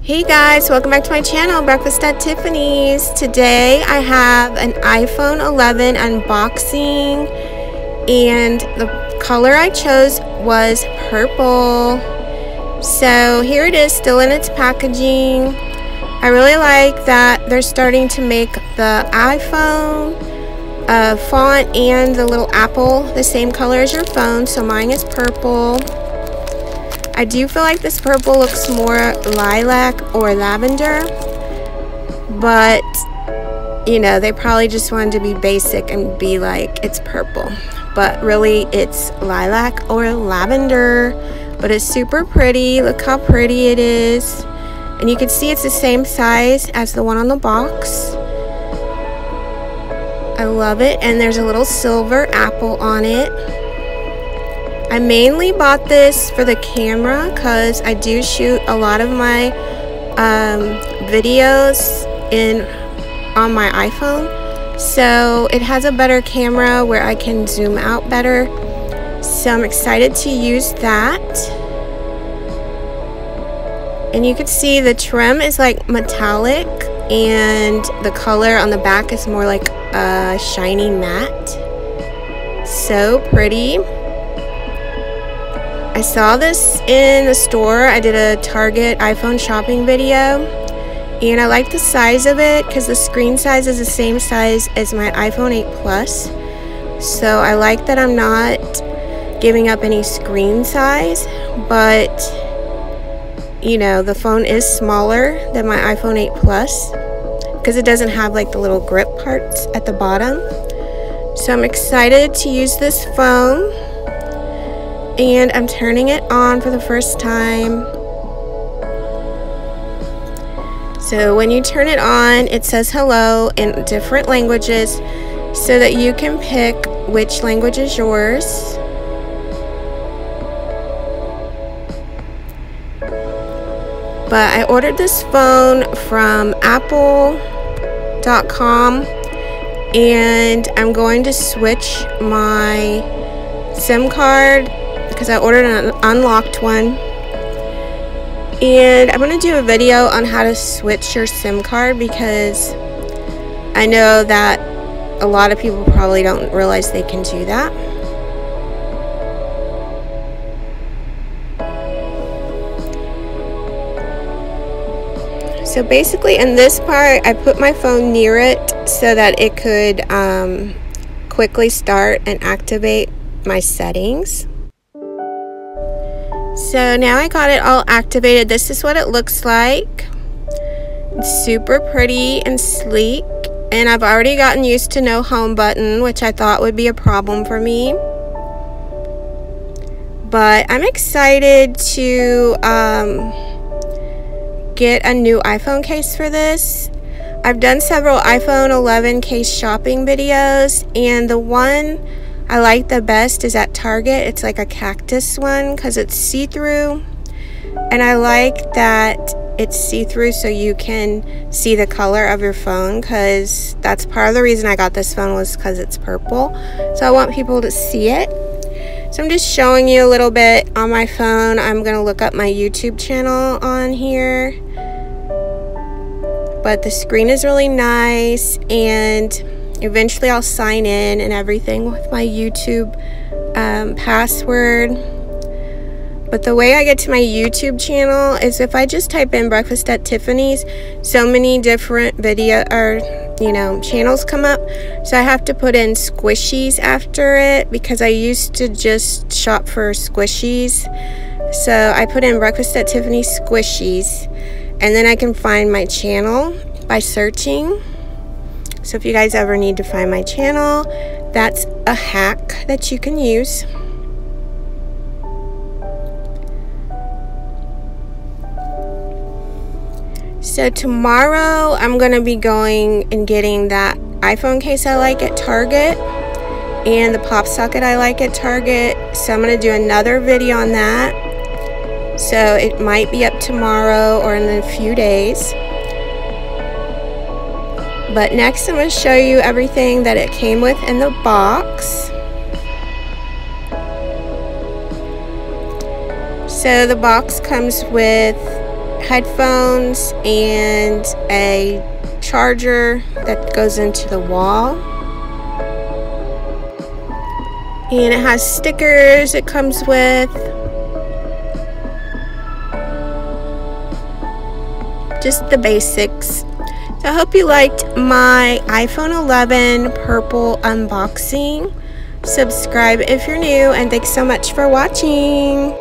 Hey guys, welcome back to my channel, Breakfast at Tiffany's. Today I have an iPhone 11 unboxing, and the color I chose was purple. So here it is, still in its packaging. I really like that they're starting to make the iPhone font and the little apple the same color as your phone, so mine is purple. I do feel like this purple looks more lilac or lavender, but you know, they probably just wanted to be basic and be like it's purple, but really it's lilac or lavender. But it's super pretty. Look how pretty it is, and you can see it's the same size as the one on the box. I love it, and there's a little silver apple on it. I mainly bought this for the camera because I do shoot a lot of my videos on my iPhone, so it has a better camera where I can zoom out better, so I'm excited to use that. And you can see the trim is like metallic, and the color on the back is more like a shiny matte. So pretty. I saw this in the store. I did a Target iPhone shopping video, and I like the size of it because the screen size is the same size as my iPhone 8 Plus. So I like that I'm not giving up any screen size, but you know, the phone is smaller than my iPhone 8 Plus because it doesn't have like the little grip parts at the bottom. So I'm excited to use this phone. And I'm turning it on for the first time. So when you turn it on, it says hello in different languages so that you can pick which language is yours. But I ordered this phone from apple.com, and I'm going to switch my SIM card because I ordered an unlocked one, and I'm going to do a video on how to switch your SIM card because I know that a lot of people probably don't realize they can do that. So basically in this part I put my phone near it so that it could quickly start and activate my settings. So now I got it all activated. This is what it looks like. It's super pretty and sleek, and I've already gotten used to no home button, which I thought would be a problem for me. But I'm excited to get a new iPhone case for this. I've done several iPhone 11 case shopping videos, and the one I like the best is at Target. It's like a Cactus one because it's see-through, and I like that it's see-through so you can see the color of your phone, because that's part of the reason I got this phone was because it's purple, so I want people to see it. So I'm just showing you a little bit on my phone. I'm gonna look up my YouTube channel on here, but the screen is really nice, and eventually I'll sign in and everything with my YouTube password. But the way I get to my YouTube channel is if I just type in Breakfast at Tiffany's, so many different channels come up. So I have to put in squishies after it because I used to just shop for squishies. So I put in Breakfast at Tiffany's squishies, and then I can find my channel by searching. So if you guys ever need to find my channel, that's a hack that you can use. So tomorrow I'm going to be going and getting that iPhone case I like at Target and the popsocket I like at Target. So I'm going to do another video on that. So it might be up tomorrow or in a few days. But next I'm going to show you everything that it came with in the box. So the box comes with headphones and a charger that goes into the wall. And it has stickers it comes with. Just the basics. So I hope you liked my iPhone 11 purple unboxing. Subscribe if you're new, and thanks so much for watching.